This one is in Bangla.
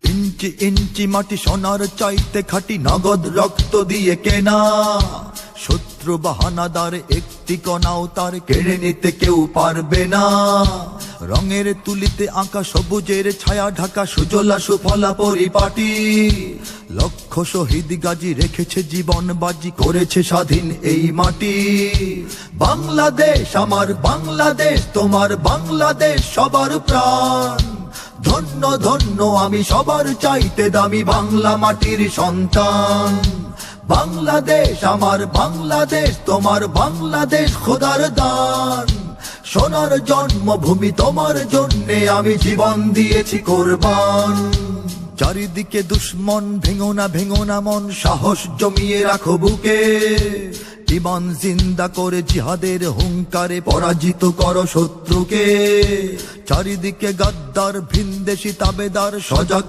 ইঞ্চি ইঞ্চি মাটি সোনার চাইতে খাঁটি, নগদ রক্ত দিয়ে কেনা। শত্রু বাহানাদার একটি কণাও তার কেড়ে নিতে কেউ পারবে না। রঙের তুলিতে আঁকা সবুজের ছায়া ঢাকা সুজলা সুফলা পরিপাটি। লক্ষ শহীদ গাজী রেখেছে জীবন বাজি, করেছে স্বাধীন এই মাটি। বাংলাদেশ আমার বাংলাদেশ, তোমার বাংলাদেশ সবার প্রাণ। ধন্য ধন্য আমি সবার চাইতে দামি বাংলা মাটির সন্তান। বাংলাদেশ আমার বাংলাদেশ, তোমার বাংলাদেশ খোদার দান। সোনার জন্মভূমি তোমার জন্যে আমি জীবন দিয়েছি কোরবান। চারিদিকে দুশ্মন, ভেঙো না মন, সাহস জমিয়ে রাখো বুকে। ইমান জিন্দা করে জিহাদের হুঙ্কারে পরাজিত করো শত্রুকে। চারিদিকে গাদ্দার ভিনদেশি তাবেদার, সজাগ